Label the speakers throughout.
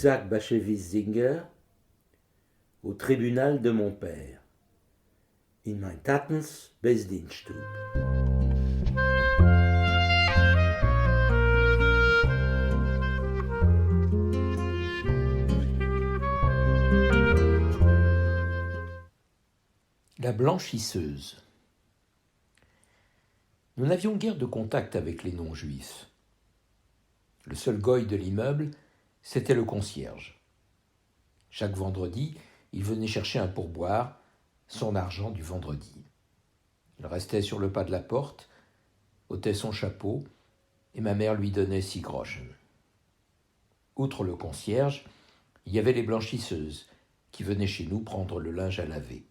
Speaker 1: Isaac Bashevis Singer, au tribunal de mon père, in mein Tatens Besdienststube. La blanchisseuse. Nous n'avions guère de contact avec les non-juifs. Le seul goy de l'immeuble, c'était le concierge. Chaque vendredi, il venait chercher un pourboire, son argent du vendredi. Il restait sur le pas de la porte, ôtait son chapeau, et ma mère lui donnait 6 groschen. Outre le concierge, il y avait les blanchisseuses, qui venaient chez nous prendre le linge à laver.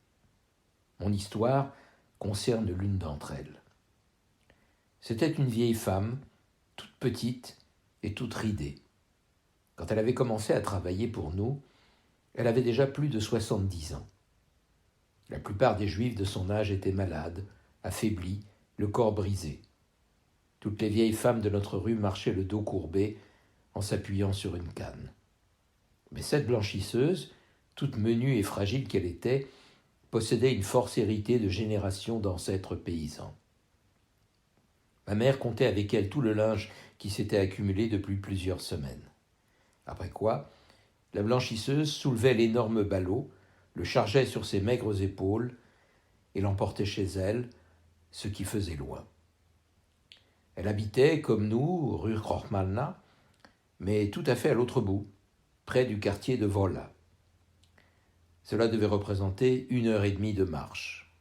Speaker 1: Mon histoire concerne l'une d'entre elles. C'était une vieille femme, toute petite et toute ridée. Quand elle avait commencé à travailler pour nous, elle avait déjà plus de 70 ans. La plupart des Juifs de son âge étaient malades, affaiblis, le corps brisé. Toutes les vieilles femmes de notre rue marchaient le dos courbé en s'appuyant sur une canne. Mais cette blanchisseuse, toute menue et fragile qu'elle était, possédait une force héritée de générations d'ancêtres paysans. Ma mère comptait avec elle tout le linge qui s'était accumulé depuis plusieurs semaines. Après quoi, la blanchisseuse soulevait l'énorme ballot, le chargeait sur ses maigres épaules et l'emportait chez elle, ce qui faisait loin. Elle habitait, comme nous, rue Krochmalna, mais tout à fait à l'autre bout, près du quartier de Wola. Cela devait représenter 1h30 de marche.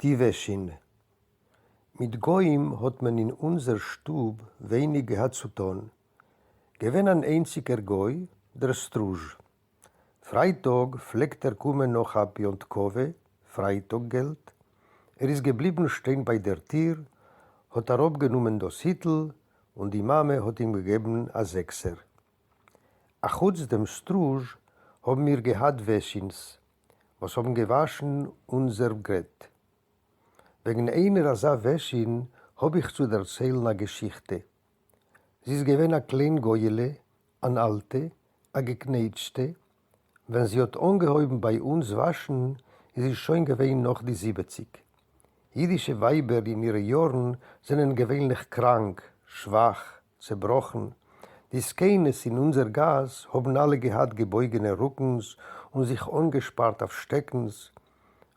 Speaker 2: Die Wäschin. Mit Goyim hat man in unser Stub wenig gehabt zu tun. Gewinn ein einziger Goy, der Struge. Freitag fleckt kommen noch ab Jontkowe, Freitaggeld. Ist geblieben stehen bei der Tür, hat abgenommen das Hittel und die Mame hat ihm gegeben a Sechser. Achutz dem Struge haben wir gehabt Wäschins, was haben gewaschen unser Gret. Wegen einer dieser Wäschin hab ich zu erzählen eine Geschichte. Sie ist gewesen ein klein Goyele, ein Alte, ein Geknetschte. Wenn sie hat angehoben bei uns waschen, ist sie schon gewesen noch die 70. Jüdische Weiber in ihren Jahren sind gewöhnlich krank, schwach, zerbrochen. Die Skeines in unser Gas haben alle gehabt gebeugene Rückens und sich angespart auf Steckens.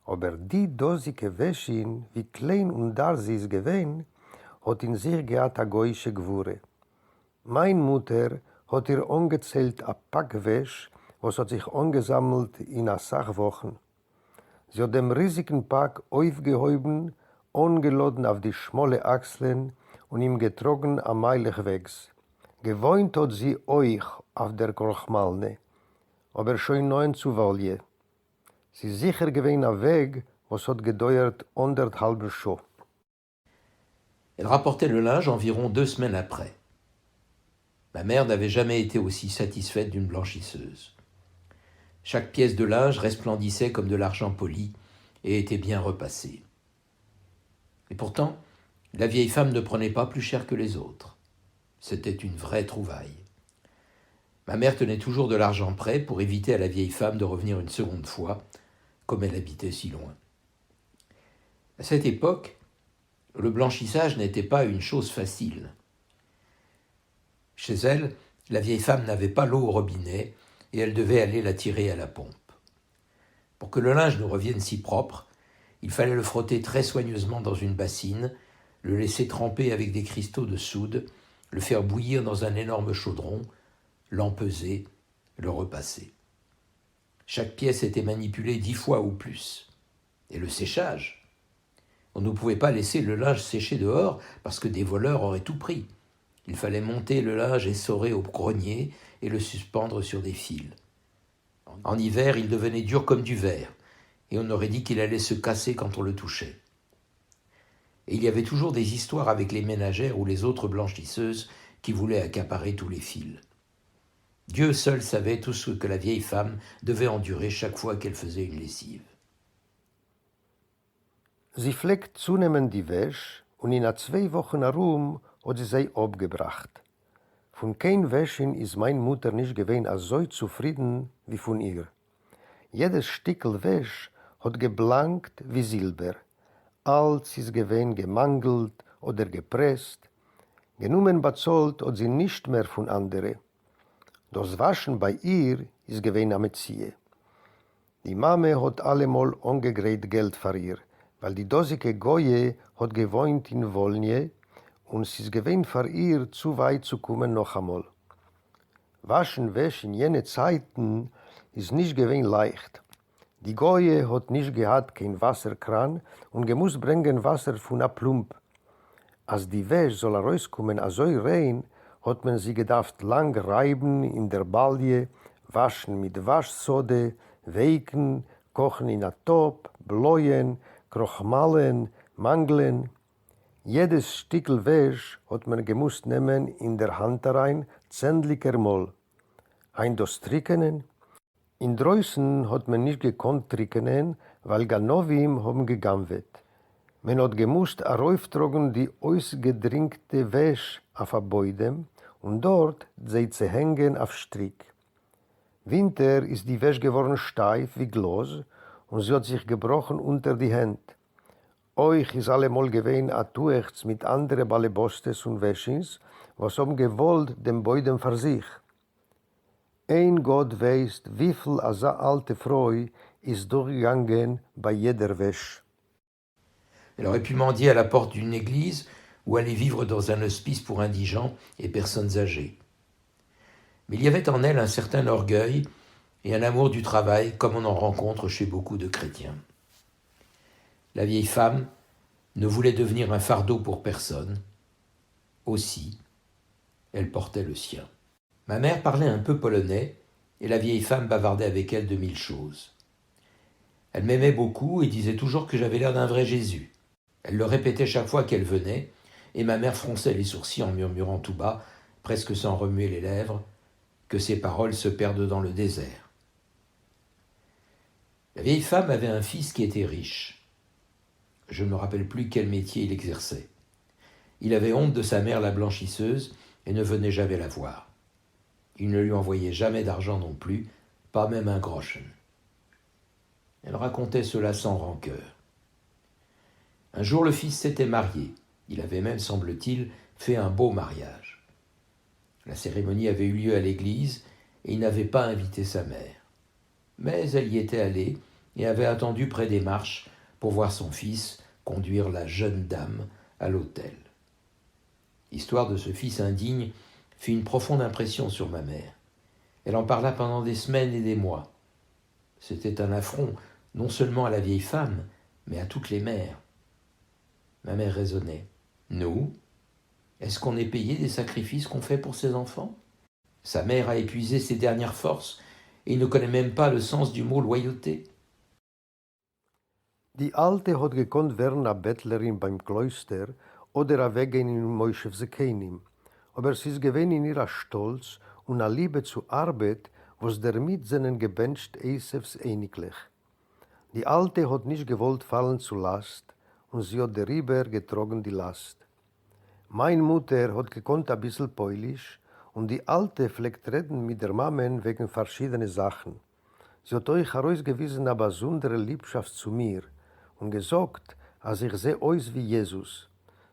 Speaker 2: Aber die dosige Wäschin, wie klein und dar sie ist gewesen, hat in sich gehabt a goische Gwure. Mein Mutter hat ihr angezählt a Pack Wäsch, was hat sich angesammelt in a Sachwochen. Sie hat dem riesigen Pack aufgehoben, angeladen auf die schmale Achseln und ihm getrogen am Meilig wegs. Gewohnt hat sie euch auf der Krochmalne, aber schon neun zu Wolje. Sie ist sicher gewesen ein Weg, was hat gedauert 1,5 Stunden.
Speaker 1: Elle rapportait le linge environ 2 semaines après. Ma mère n'avait jamais été aussi satisfaite d'une blanchisseuse. Chaque pièce de linge resplendissait comme de l'argent poli et était bien repassée. Et pourtant, la vieille femme ne prenait pas plus cher que les autres. C'était une vraie trouvaille. Ma mère tenait toujours de l'argent prêt pour éviter à la vieille femme de revenir une seconde fois, comme elle habitait si loin. À cette époque, le blanchissage n'était pas une chose facile. Chez elle, la vieille femme n'avait pas l'eau au robinet et elle devait aller la tirer à la pompe. Pour que le linge nous revienne si propre, il fallait le frotter très soigneusement dans une bassine, le laisser tremper avec des cristaux de soude, le faire bouillir dans un énorme chaudron, l'empeser, le repasser. Chaque pièce était manipulée 10 fois ou plus. Et le séchage. On ne pouvait pas laisser le linge sécher dehors parce que des voleurs auraient tout pris. Il fallait monter le linge essoré au grenier et le suspendre sur des fils. En hiver, il devenait dur comme du verre, et on aurait dit qu'il allait se casser quand on le touchait. Et il y avait toujours des histoires avec les ménagères ou les autres blanchisseuses qui voulaient accaparer tous les fils. Dieu seul savait tout ce que la vieille femme devait endurer chaque fois qu'elle faisait une lessive.
Speaker 2: Sie fleckt zunehmend die Wäsche und in 2 Wochen herum hat sie sei abgebracht. Von kein Wäschen ist mein Mutter nicht gewesen so zufrieden wie von ihr. Jedes Stickel Wäsch hat geblankt wie Silber. Alles ist gewesen gemangelt oder gepresst. Genommen bezahlt hat sie nicht mehr von anderen. Das Waschen bei ihr ist gewesen am Erziehe. Die Mame hat allemal ungegräht Geld für ihr, weil die dosige Goye hat gewohnt in Wolnie und es ist gewesen für ihr zu weit zu kommen noch einmal. Waschen Wäsch in jene Zeiten ist nicht gewesen leicht. Die Goye hat nicht gehabt kein Wasserkran und gemusst bringen Wasser von a Plump. Als die Wäsch soll rauskommen so rein, hat man sie gedacht lang reiben in der Balje, waschen mit Waschsode, weken, kochen in a Topf, bläuen, krochmalen, mangeln. Jedes Stickel Wäsch hat man gemusst nehmen in der Hand rein, zähnlicher Mal. Ein das Trickenen. In Dreußen hat man nicht gekonnt trickenen, weil Ganovim haben gegampft. Man hat gemusst auftragen die ausgedrängte Wäsch auf a Beudem und dort sie zu hängen auf Strick. Winter ist die Wäsch geworden steif wie Glas und sie hat sich gebrochen unter die Hände. Euch ist allemal gewesen a Tuechts mit andere Ballebostes und Wäschins, was haben gewollt dem Beudem für sich. Ein Gott weiß, wie viel a so alte Frau ist durchgegangen bei jeder Wäsch.
Speaker 1: Elle aurait pu mendier à la porte d'une église ou aller vivre dans un hospice pour indigents et personnes âgées. Mais il y avait en elle un certain orgueil et un amour du travail comme on en rencontre chez beaucoup de chrétiens. La vieille femme ne voulait devenir un fardeau pour personne. Aussi, elle portait le sien. Ma mère parlait un peu polonais et la vieille femme bavardait avec elle de mille choses. Elle m'aimait beaucoup et disait toujours que j'avais l'air d'un vrai Jésus. Elle le répétait chaque fois qu'elle venait, et ma mère fronçait les sourcils en murmurant tout bas, presque sans remuer les lèvres, que ses paroles se perdent dans le désert. La vieille femme avait un fils qui était riche. Je ne me rappelle plus quel métier il exerçait. Il avait honte de sa mère la blanchisseuse et ne venait jamais la voir. Il ne lui envoyait jamais d'argent non plus, pas même un groschen. Elle racontait cela sans rancœur. Un jour, le fils s'était marié. Il avait même, semble-t-il, fait un beau mariage. La cérémonie avait eu lieu à l'église et il n'avait pas invité sa mère. Mais elle y était allée et avait attendu près des marches pour voir son fils conduire la jeune dame à l'autel. L'histoire de ce fils indigne fit une profonde impression sur ma mère. Elle en parla pendant des semaines et des mois. C'était un affront non seulement à la vieille femme, mais à toutes les mères. Ma mère raisonnait. Nous, est-ce qu'on est payé des sacrifices qu'on fait pour ses enfants? Sa mère a épuisé ses dernières forces et il ne connaît même pas le sens du mot loyauté.
Speaker 2: Die Alte hat gekonnt werden a Bettlerin beim Kloster oder a Wegen in Moishev Zekenim, aber sie ist gewesen in ihrer Stolz und a Liebe zur Arbeit, was damit seinen gebencht Esefs einiglich. Die Alte hat nicht gewollt fallen zu Last und sie hat darüber getragen die Last. Mein Mutter hat gekonnt a bissl Polisch und die Alte pflegt reden mit der Mammen wegen verschiedene Sachen. Sie hat euch herausgewiesen a besondere Liebschaft zu mir und gesagt, als ich sehe aus wie Jesus.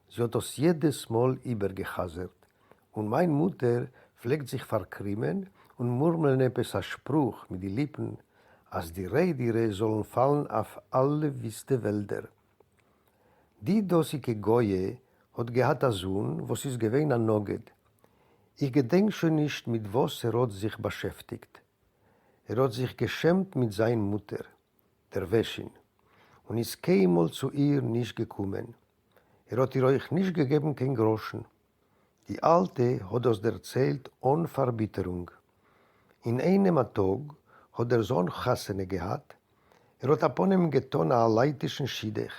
Speaker 2: Sie hat das jedes Mal übergehasert. Und meine Mutter pflegt sich verkrimmen und murmeln etwas als Spruch mit den Lippen, als die Reittiere sollen fallen auf alle wüste Wälder. Die dosige Goye hat gehabt a Sohn, was ist gewesen an Noged. Ich gedenk schon nicht, mit was hat sich beschäftigt. Hat sich geschämt mit seiner Mutter, der Wäschin, und ist keinmal zu ihr nicht gekommen. Hat ihr euch nicht gegeben, kein Groschen. Die Alte hat das erzählt ohne Verbitterung. In einem Tag hat der Sohn Chassene gehabt. Hat upon ihm getan a leitischen Schiedech.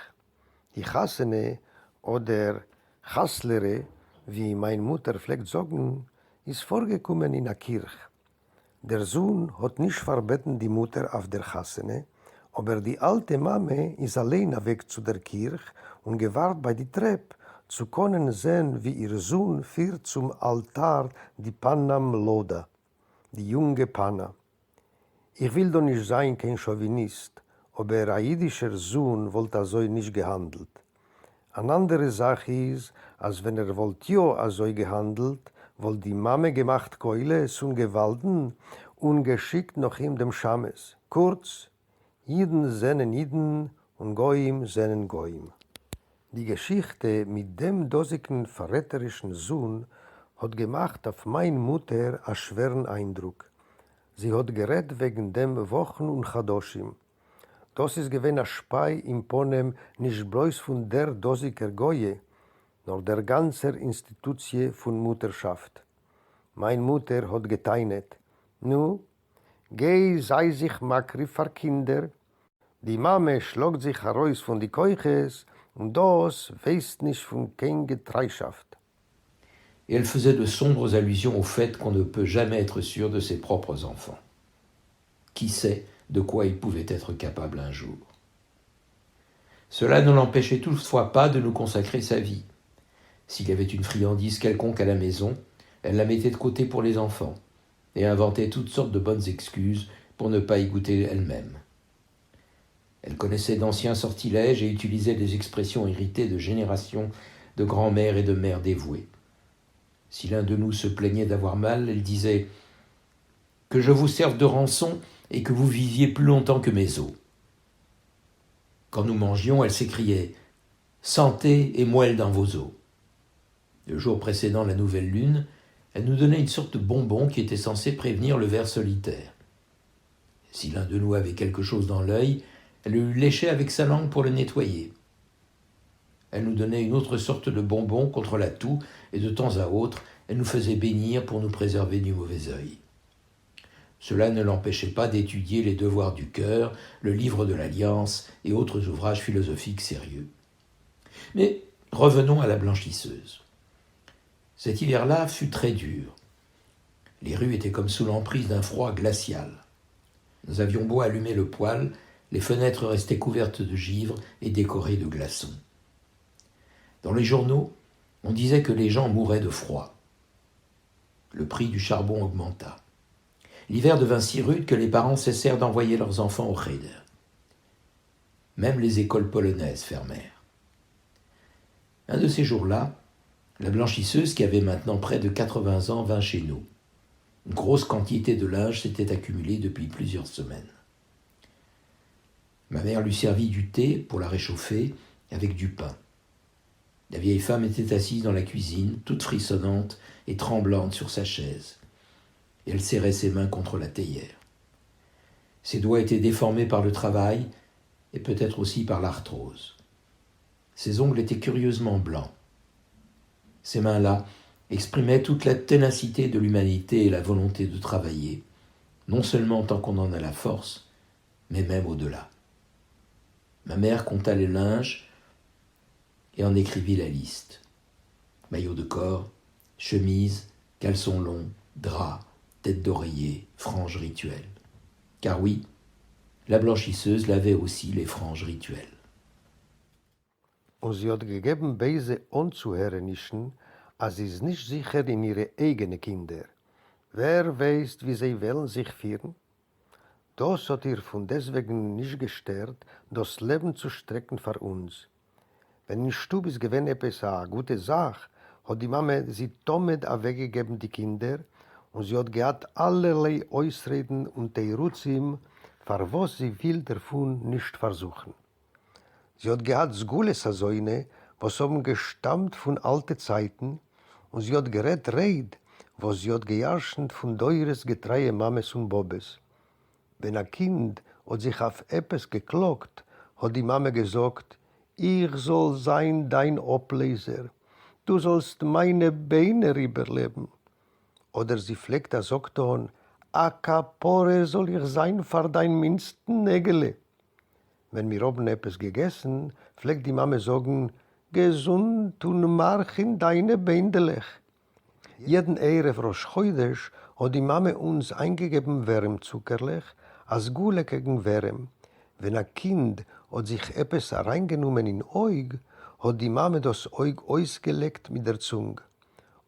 Speaker 2: Die Chassene oder Chasslere, wie meine Mutter pflegt sagen, ist vorgekommen in der Kirche. Der Sohn hat nicht verbeten die Mutter auf der Chassene, aber die alte Mame ist alleine weg zu der Kirche und gewahrt bei die Treppe zu können sehen, wie ihr Sohn führt zum Altar die Pannam Loda, die junge Panna. Ich will doch nicht sein kein Chauvinist, aber ein jüdischer Sohn wollte so nicht gehandelt. Eine andere Sache ist, als wenn wollte ja so gehandelt, wollte die Mame gemacht Keule zum Gewalten und geschickt nach ihm dem Schames. Kurz, Jiden seinen Jiden und Goyim seinen Goyim. Die Geschichte mit dem dosigen verräterischen Sohn hat gemacht auf meine Mutter einen schweren Eindruck. Sie hat geredet wegen dem Wochen und Chadoshim. Das ist gewesen ein Spei im Ponem nicht bloß von der dosiger Goye, nur der ganzen Institutie von Mutterschaft. Meine Mutter hat geteinet. Nu, geh sei sich makri für Kinder. Die Mame schlagt sich heraus von die Keuches und das weiß nicht von kein Getreischaft.
Speaker 1: Et elle faisait de sombres allusions au fait qu'on ne peut jamais être sûr de ses propres enfants. Qui sait de quoi il pouvait être capable un jour? Cela ne l'empêchait toutefois pas de nous consacrer sa vie. S'il y avait une friandise quelconque à la maison, elle la mettait de côté pour les enfants et inventait toutes sortes de bonnes excuses pour ne pas y goûter elle-même. Elle connaissait d'anciens sortilèges et utilisait des expressions héritées de générations de grands-mères et de mères dévouées. Si l'un de nous se plaignait d'avoir mal, elle disait « Que je vous serve de rançon et que vous viviez plus longtemps que mes os. » Quand nous mangions, elle s'écriait « Santé et moelle dans vos os. » Le jour précédant la nouvelle lune, elle nous donnait une sorte de bonbon qui était censé prévenir le ver solitaire. Si l'un de nous avait quelque chose dans l'œil, elle le léchait avec sa langue pour le nettoyer. Elle nous donnait une autre sorte de bonbon contre la toux et de temps à autre, elle nous faisait bénir pour nous préserver du mauvais œil. Cela ne l'empêchait pas d'étudier les devoirs du cœur, le livre de l'Alliance et autres ouvrages philosophiques sérieux. Mais revenons à la blanchisseuse. Cet hiver-là fut très dur. Les rues étaient comme sous l'emprise d'un froid glacial. Nous avions beau allumer le poêle, les fenêtres restaient couvertes de givre et décorées de glaçons. Dans les journaux, on disait que les gens mouraient de froid. Le prix du charbon augmenta. L'hiver devint si rude que les parents cessèrent d'envoyer leurs enfants au Cheder. Même les écoles polonaises fermèrent. Un de ces jours-là, la blanchisseuse, qui avait maintenant près de 80 ans, vint chez nous. Une grosse quantité de linge s'était accumulée depuis plusieurs semaines. Ma mère lui servit du thé pour la réchauffer avec du pain. La vieille femme était assise dans la cuisine, toute frissonnante et tremblante sur sa chaise. Et elle serrait ses mains contre la théière. Ses doigts étaient déformés par le travail et peut-être aussi par l'arthrose. Ses ongles étaient curieusement blancs. Ces mains-là exprimaient toute la ténacité de l'humanité et la volonté de travailler, non seulement tant qu'on en a la force, mais même au-delà. Ma mère compta les linges et en écrivit la liste. Maillot de corps, chemise, caleçon long, drap, tête d'oreiller, franges rituelles. Car oui, la blanchisseuse lavait aussi les franges rituelles.
Speaker 2: Und sie hat gegeben Beise anzuhörenischen, als sie ist nicht sicher in ihre eigenen Kinder. Wer weiß, wie sie wollen sich führen? Das hat ihr von deswegen nicht gestört, das Leben zu strecken für uns. Wenn in Stub ist gewesen etwas eine gute Sache, hat die Mama sie damit weggegeben, die Kinder, und sie hat gehabt allerlei Ausreden und Teiruzim, für was sie will davon nicht versuchen. Sie hat gehabt Sgules-Säune, was haben gestammt von alten Zeiten, und sie hat gerät Red, was sie hat gejarschend von deures Getreie Mames und Bobes. Wenn ein Kind hat sich auf etwas geklagt, hat die Mama gesagt, ich soll sein dein Ableser, du sollst meine Beine überleben. Oder sie pflegt das Okton, a Kapore soll ich sein für dein minsten Nägele. Wenn wir oben etwas gegessen, pflegt die Mama sagen, gesund und marchen deine Beindelech. Jeden Erev Rosh Chodesh hat die Mama uns eingegeben Wärmzuckerlech, als Gule gegen Wärm. Wenn ein Kind hat sich etwas reingenommen in Oig, hat die Mame das Eug ausgelegt mit der Zung.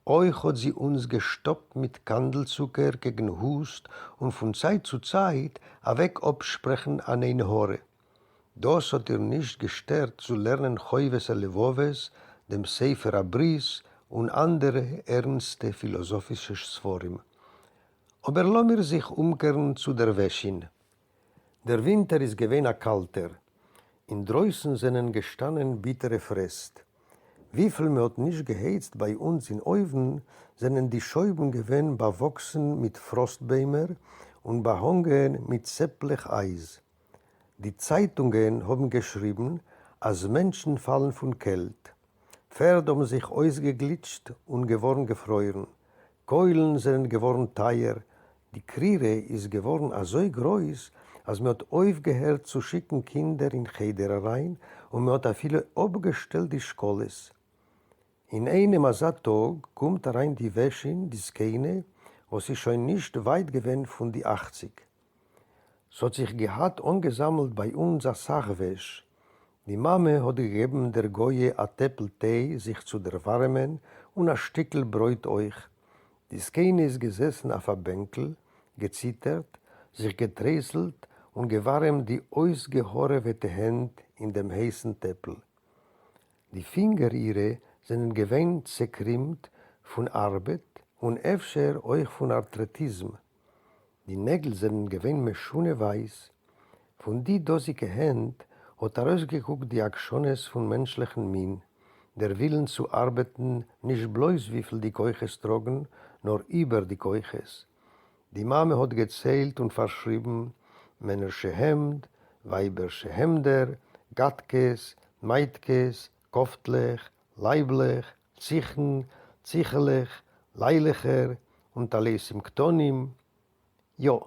Speaker 2: Euch hat sie uns gestoppt mit Kandelzucker gegen Hust und von Zeit zu Zeit weg absprechen an eine Hore. Das hat ihr nicht gestört zu lernen Choives Levoves, dem Sefer Abris und andere ernste philosophische Sforim. Aber lassen wir sich umkehren zu der Wäschin. Der Winter ist gewesen kalter. In draußen sind gestanden bittere Frist. Wie viel mir hat nicht geheizt bei uns in Oven, sind die Scheiben gewesen bewachsen mit Frostbämer und behangen mit zäpplich Eis. Die Zeitungen haben geschrieben, als Menschen fallen von Kälte. Pferde haben sich ausgeglitscht und geworden gefroren. Keulen sind geworden teuer. Die Kriere ist geworden so groß, als man hat aufgehört zu schicken Kinder in Cheder rein und man hat viele abgestellt die Scholes. In einem Tag kommt rein die Wäschin, die Skene, was ist schon nicht weit gewesen von die 80. So hat sich gehabt angesammelt bei uns a Sachwäsch. Die Mame hat gegeben der Goye a Teppel Tee, sich zu erwärmen und a Stückel Brot euch. Die Skene ist gesessen auf a Bänkel, gezittert, sich geträßelt und gewärmt die ausgehorrete Hände in dem heißen Teppel. Die Finger ihre sind gewähnt zerkrimmt von Arbeit und öfter euch von Arthritism. Die Nägel sind gewähnt mit schöne Weiß. Von die dosige Hände hat rausgeguckt die Aktiones von menschlichen Mien, der Willen zu arbeiten, nicht bloß wie viel die Keuches tragen, nur über die Keuches. Die Mame hat gezählt und verschrieben, Männersche Hemd, Weibersche Hemder, Gattkes, Meidkes, Koftlech, Leiblech, Zichen, Zichelech, Leilicher und alles im Ktonim. Ja,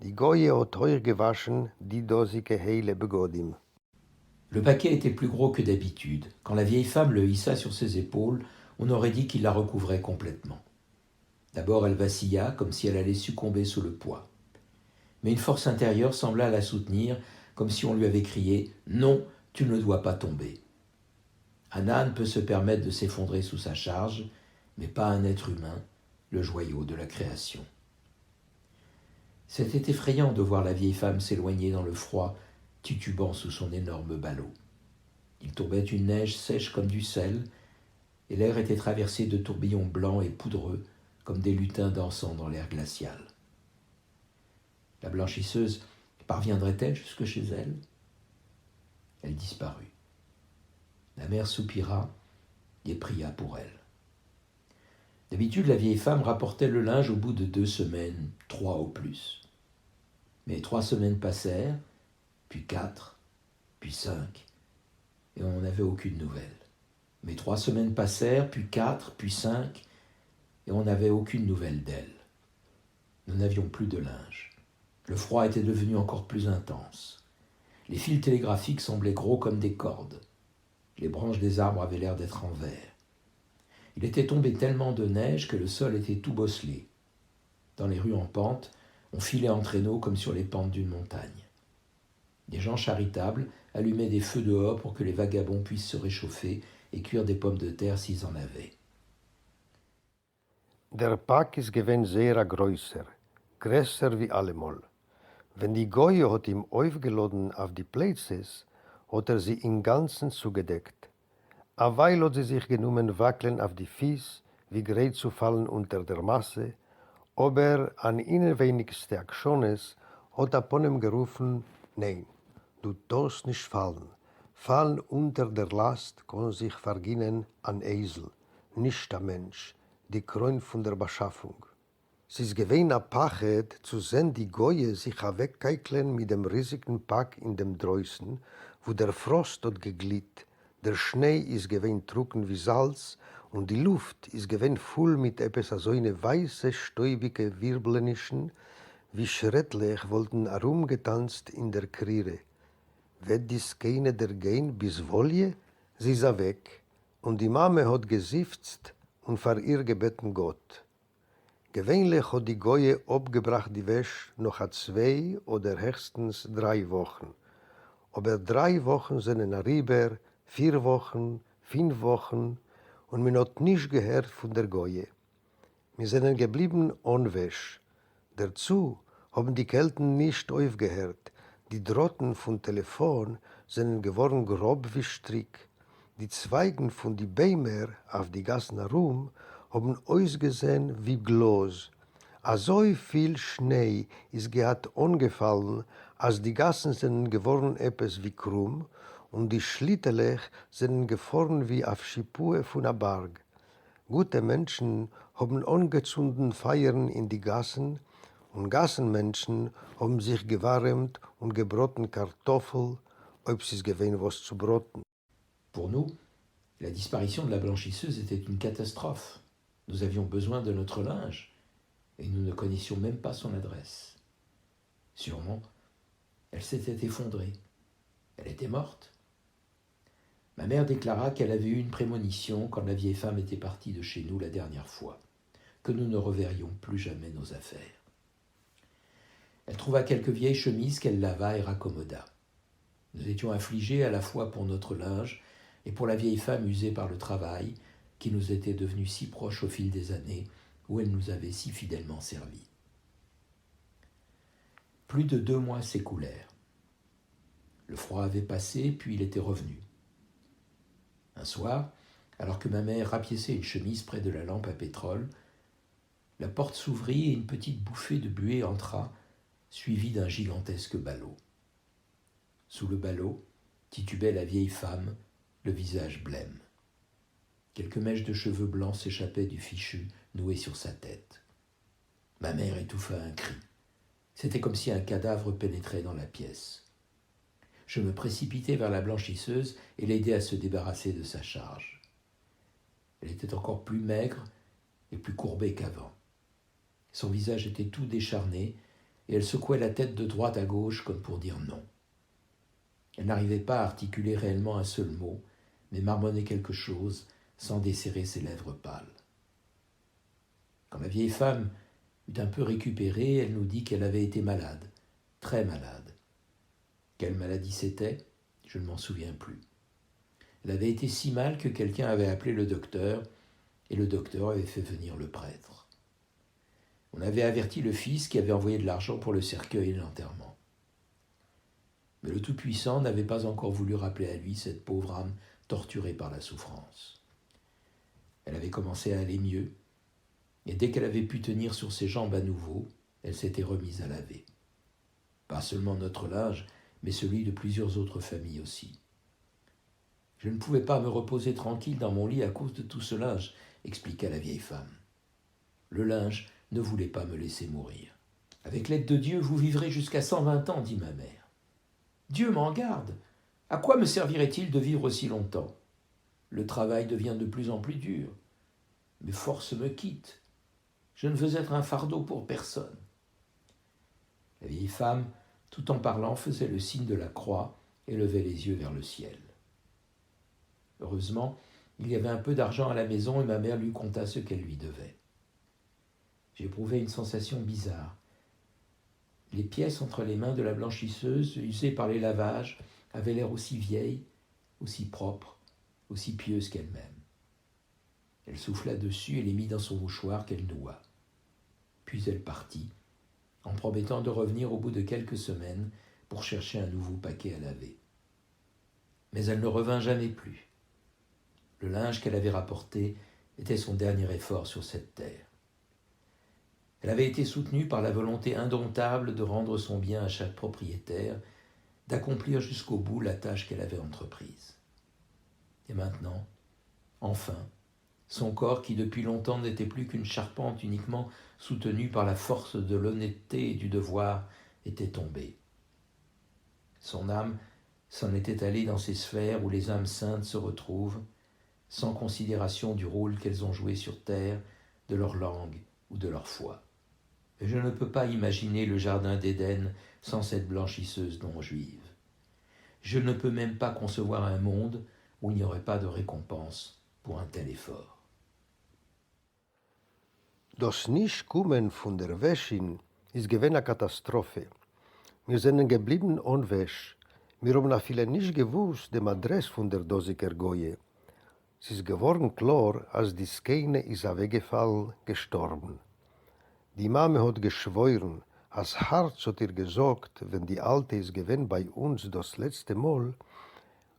Speaker 2: die Goye hat heuer gewaschen, die dosige Heile begodim.
Speaker 1: Le paquet était plus gros que d'habitude. Quand la vieille femme le hissa sur ses épaules, on aurait dit qu'il la recouvrait complètement. D'abord, elle vacilla, comme si elle allait succomber sous le poids. Mais une force intérieure sembla la soutenir, comme si on lui avait crié « Non, tu ne dois pas tomber ». Un âne peut se permettre de s'effondrer sous sa charge, mais pas un être humain, le joyau de la création. C'était effrayant de voir la vieille femme s'éloigner dans le froid, titubant sous son énorme ballot. Il tombait une neige sèche comme du sel, et l'air était traversé de tourbillons blancs et poudreux, comme des lutins dansant dans l'air glacial. La blanchisseuse parviendrait-elle jusque chez elle? Elle disparut. La mère soupira et pria pour elle. D'habitude, la vieille femme rapportait le linge au bout de 2 semaines, 3 au plus. Mais 3 semaines passèrent, puis 4, puis 5, et on n'avait aucune nouvelle. Mais 3 semaines passèrent, puis 4, puis 5, et on n'avait aucune nouvelle d'elle. Nous n'avions plus de linge. Le froid était devenu encore plus intense. Les fils télégraphiques semblaient gros comme des cordes. Les branches des arbres avaient l'air d'être en verre. Il était tombé tellement de neige que le sol était tout bosselé. Dans les rues en pente, on filait en traîneau comme sur les pentes d'une montagne. Des gens charitables allumaient des feux dehors pour que les vagabonds puissent se réchauffer et cuire des pommes de terre s'ils en avaient.
Speaker 2: Der Pack ist gewesen sehr größer, größer wie allemal. Wenn die Goye hat ihm aufgeladen auf die Plätze, hat sie im Ganzen zugedeckt. A Weil hat sie sich genommen wackeln auf die Fies, wie gerät zu fallen unter der Masse, aber an ihnen wenigste Aktiones hat Aponem gerufen, nein, du darfst nicht fallen. Fallen unter der Last kann sich verginnen an Esel, nicht ein Mensch, die Kron von der Beschaffung. Es ist gewesen ein Pachet, zu sehen die Goye sich wegkeiklen mit dem riesigen Pack in dem Dreußen, wo der Frost hat geglitt, der Schnee ist gewesen trocken wie Salz und die Luft ist gewesen voll mit etwas so eine weiße, stäubige Wirbelnischen, wie schrettlich wollten herumgetanzt in der Kriere. Wird dies keine der gehen bis Wolje? Sie ist weg, und die Mame hat gesifzt und vor ihr gebeten Gott. Gewöhnlich hat die Goye abgebracht die Wäsche noch 2 oder höchstens 3 Wochen. Aber 3 Wochen sind rüber, 4 Wochen, 5 Wochen und mir hat nicht gehört von der Goye. Wir sind geblieben unwäsch. Dazu haben die Kelten nicht aufgehört. Die Drotten von Telefon sind geworden grob wie Strick. Die Zweigen von die Bäumer auf die Gassen herum haben ausgesehen wie Glas. A so viel Schnee ist gehat ungefallen, als die Gassen sind geworden etwas wie krumm und die Schlittelech sind gefahren wie auf Schipue von a Berg. Gute Menschen haben angezündet Feiern in die Gassen und Gassenmenschen haben sich gewärmt und gebroten Kartoffel, ob sie es gewesen was zu broten.
Speaker 1: Pour nous, la disparition de la blanchisseuse était une catastrophe. Nous avions besoin de notre linge et nous ne connaissions même pas son adresse. Sûrement, elle s'était effondrée. Elle était morte. Ma mère déclara qu'elle avait eu une prémonition quand la vieille femme était partie de chez nous la dernière fois, que nous ne reverrions plus jamais nos affaires. Elle trouva quelques vieilles chemises qu'elle lava et raccommoda. Nous étions affligés à la fois pour notre linge et pour la vieille femme usée par le travail, qui nous était devenue si proche au fil des années, où elle nous avait si fidèlement servis. Plus de 2 mois s'écoulèrent. Le froid avait passé, puis il était revenu. Un soir, alors que ma mère rapiéçait une chemise près de la lampe à pétrole, la porte s'ouvrit et une petite bouffée de buée entra, suivie d'un gigantesque ballot. Sous le ballot titubait la vieille femme, le visage blême. Quelques mèches de cheveux blancs s'échappaient du fichu noué sur sa tête. Ma mère étouffa un cri. C'était comme si un cadavre pénétrait dans la pièce. Je me précipitai vers la blanchisseuse et l'aidai à se débarrasser de sa charge. Elle était encore plus maigre et plus courbée qu'avant. Son visage était tout décharné et elle secouait la tête de droite à gauche comme pour dire non. Elle n'arrivait pas à articuler réellement un seul mot, mais marmonnait quelque chose sans desserrer ses lèvres pâles. Quand la vieille femme eut un peu récupéré, elle nous dit qu'elle avait été malade, très malade. Quelle maladie c'était? Je ne m'en souviens plus. Elle avait été si mal que quelqu'un avait appelé le docteur, et le docteur avait fait venir le prêtre. On avait averti le fils qui avait envoyé de l'argent pour le cercueil et l'enterrement. Mais le Tout-Puissant n'avait pas encore voulu rappeler à lui cette pauvre âme torturée par la souffrance. Elle avait commencé à aller mieux, et dès qu'elle avait pu tenir sur ses jambes à nouveau, elle s'était remise à laver. Pas seulement notre linge, mais celui de plusieurs autres familles aussi. Je ne pouvais pas me reposer tranquille dans mon lit à cause de tout ce linge, expliqua la vieille femme. Le linge ne voulait pas me laisser mourir. Avec l'aide de Dieu, vous vivrez jusqu'à 120 ans, dit ma mère. Dieu m'en garde. À quoi me servirait-il de vivre aussi longtemps? Le travail devient de plus en plus dur. Mes forces me quittent. Je ne veux être un fardeau pour personne. La vieille femme, tout en parlant, faisait le signe de la croix et levait les yeux vers le ciel. Heureusement, il y avait un peu d'argent à la maison et ma mère lui conta ce qu'elle lui devait. J'éprouvais une sensation bizarre. Les pièces entre les mains de la blanchisseuse, usées par les lavages, avaient l'air aussi vieilles, aussi propres, aussi pieuses qu'elle-même. Elle souffla dessus et les mit dans son mouchoir qu'elle noua. Puis elle partit, en promettant de revenir au bout de quelques semaines pour chercher un nouveau paquet à laver. Mais elle ne revint jamais plus. Le linge qu'elle avait rapporté était son dernier effort sur cette terre. Elle avait été soutenue par la volonté indomptable de rendre son bien à chaque propriétaire, d'accomplir jusqu'au bout la tâche qu'elle avait entreprise. Et maintenant, enfin, son corps, qui depuis longtemps n'était plus qu'une charpente uniquement soutenue par la force de l'honnêteté et du devoir, était tombé. Son âme s'en était allée dans ces sphères où les âmes saintes se retrouvent, sans considération du rôle qu'elles ont joué sur terre, de leur langue ou de leur foi. Et je ne peux pas imaginer le jardin d'Éden sans cette blanchisseuse non juive. Je ne peux même pas concevoir un monde où il n'y aurait pas de récompense pour un tel effort.
Speaker 2: Das Nichtkommen von der Wäschin ist gewesen eine Katastrophe. Wir sind geblieben ohne Wäsch. Wir haben auch viele nicht gewusst, dem Adress von der Dosiker Goye. Es ist geworden klar, als die Skene ist weggefallen, gestorben. Die Mame hat geschworen, als Herz hat ihr gesagt, wenn die Alte ist gewesen bei uns das letzte Mal,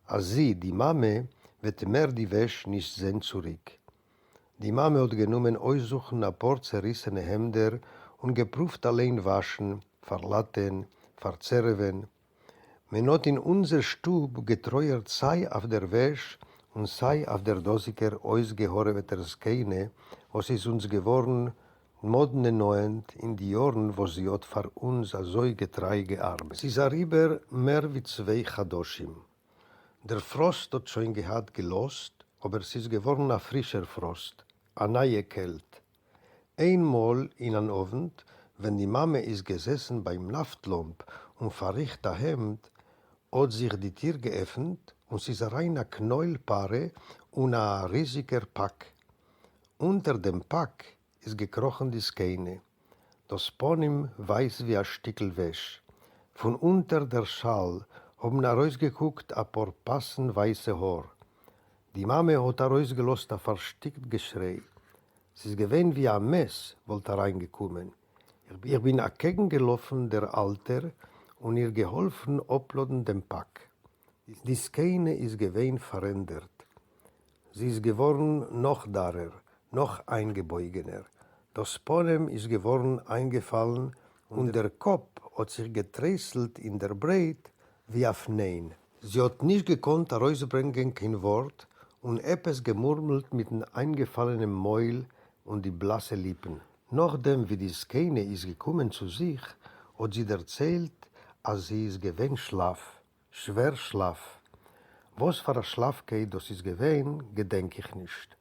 Speaker 2: als sie, die Mame, wird mehr die Wäsche nicht sehen zurück. Die Mame hat genommen aussuchen ein paar zerrissene Hemder und geprüft allein waschen, verlatten, verzerven. Man hat in unser Stub getreuert sei auf der Wäsche und sei auf der Dosiker ausgehorbeter Skene, was ist uns geworden, modne neuend in die Jahren, wo sie hat für uns so getreu gearbeitet. Sie ist darüber mehr wie 2 Chadoshim. Der Frost hat schon gehabt gelost, aber es ist geworden ein frischer Frost, eine neue Kälte. Einmal in einem Abend, wenn die Mame ist gesessen beim Naftlamp und verricht ein Hemd, hat sich die Tür geöffnet und es ist rein ein Knäuelpaare und ein riesiger Pack. Unter dem Pack ist gekrochen die Skene. Das Ponym weiß wie ein Stückel Wäsch. Von unter der Schal haben herausgeguckt ein paar passend weiße Haar. Die Mame hat herausgelost ein verstickt Geschrei. Es ist gewesen wie ein Mess, wollte reingekommen. Ich bin entgegengelaufen, der Alter, und ihr geholfen, abladen dem Pack. Die Skene ist gewesen verändert. Sie ist geworden noch darer, noch eingebeugener. Das Ponem ist geworden eingefallen und der Kopf hat sich geträßelt in der Breit wie auf Nein. Sie hat nicht gekonnt herausbringen kein Wort und etwas gemurmelt mit dem eingefallenen Mäul und die blasse Lippen. Nachdem wie die Skene ist gekommen zu sich, hat sie erzählt, als sie ist gewesen Schlaf, schwer Schlaf. Was für ein Schlaf geht, das ist gewesen, gedenk ich nicht.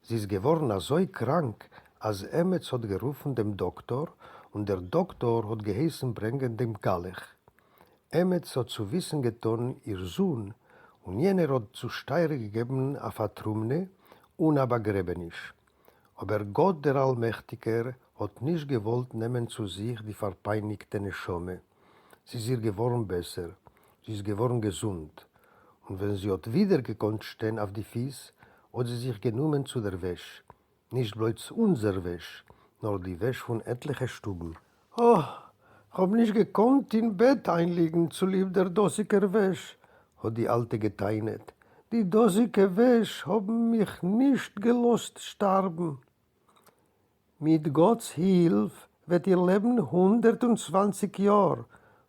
Speaker 2: Sie ist geworden so krank, als Emmets hat gerufen dem Doktor und der Doktor hat geheißen bringen dem Galech. Emmets hat zu wissen getan, ihr Sohn, und jener hat zu Steuer gegeben auf eine Trumne und ein Begräbnis. Aber Gott, der Allmächtiger, hat nicht gewollt nehmen zu sich die verpeinigte Neschome. Sie ist ihr geworden besser, sie ist geworden gesund. Und wenn sie hat wieder gekonnt stehen auf die Füße, hat sie sich genommen zu der Wäsche. Nicht bloß unser Wäsche, nur die Wäsche von etlichen Stuben. Oh, ich hab nicht gekonnt in Bett einliegen, zulieb der Dosiker Wäsche, hat die Alte geteinet. Die Dosiker Wäsche haben mich nicht gelost sterben. Mit Gottes Hilfe wird ihr Leben 120 Jahre,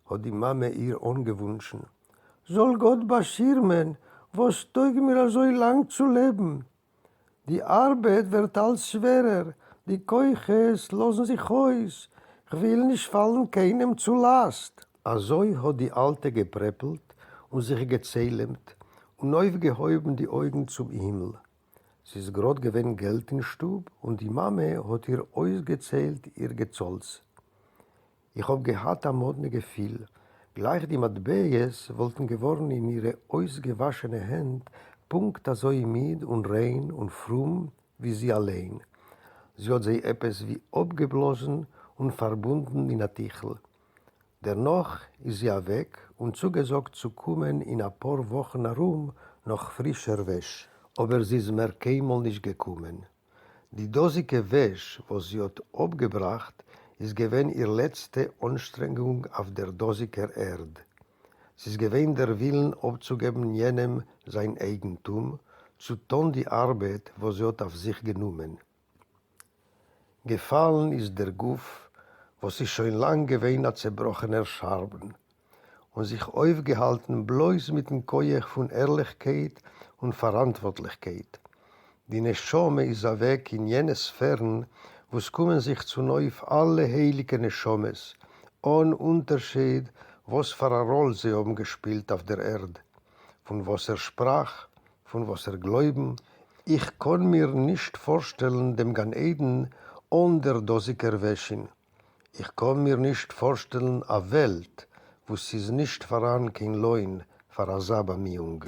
Speaker 2: hat die Mame ihr angewünscht. Soll Gott beschirmen, was tut mir so lang zu leben? Die Arbeit wird alles schwerer, die Keuches losen sich aus. Ich will nicht fallen keinem zu Last. Also hat die Alte gepreppelt und sich gezählt und aufgehoben die Augen zum Himmel. Sie ist grad gewesen Geld in Stub und die Mame hat ihr ausgezählt, ihr Gezolz. Ich hab gehabt am modne Gefühl. Gleich die Matbeyes wollten geworden in ihre ausgewaschene Hände Punkt so mit und rein und frum wie sie allein. Sie hat sie etwas wie abgeblasen und verbunden in a Tichel. Dennoch ist sie weg und zugesagt zu kommen in ein paar Wochen herum noch frischer Wäsche. Aber sie ist mehr keinmal nicht gekommen. Die dosige Wäsche, was sie hat abgebracht, ist gewesen ihre letzte Anstrengung auf der dosiger Erde. Es ist gewesen der Willen abzugeben jenem sein Eigentum, zu tun die Arbeit, was sie hat auf sich genommen. Gefallen ist der Guff, was ist schon lang gewesen ein zerbrochener Scherben und sich aufgehalten bloß mit dem Koyach von Ehrlichkeit und Verantwortlichkeit. Die Neschome ist weg in jene Sphären, wo es kommen sich zu neu auf alle heiligen Neschomes, ohne Unterschied, was für eine Rolle sie haben gespielt auf der Erde. Von was sprach, von was glauben. Ich kann mir nicht vorstellen, dem Gan Eden ohne der dosiger Wäschen. Ich kann mir nicht vorstellen, eine Welt, wo sie es nicht voran kein Leun, für eine Sabamiung.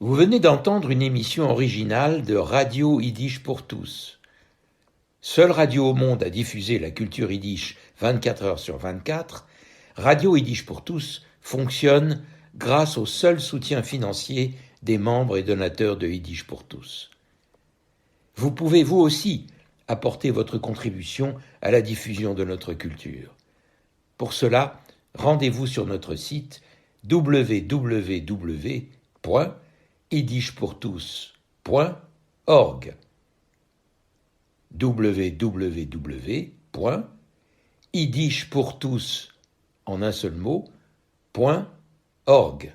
Speaker 1: Vous venez d'entendre une émission originale de Radio Yiddish pour tous. Seule radio au monde à diffuser la culture yiddish 24 heures sur 24, Radio Yiddish pour tous fonctionne grâce au seul soutien financier des membres et donateurs de Yiddish pour tous. Vous pouvez vous aussi apporter votre contribution à la diffusion de notre culture. Pour cela, rendez-vous sur notre site www.yiddishpourtous.org www.yiddishpourtous en un seul mot, .org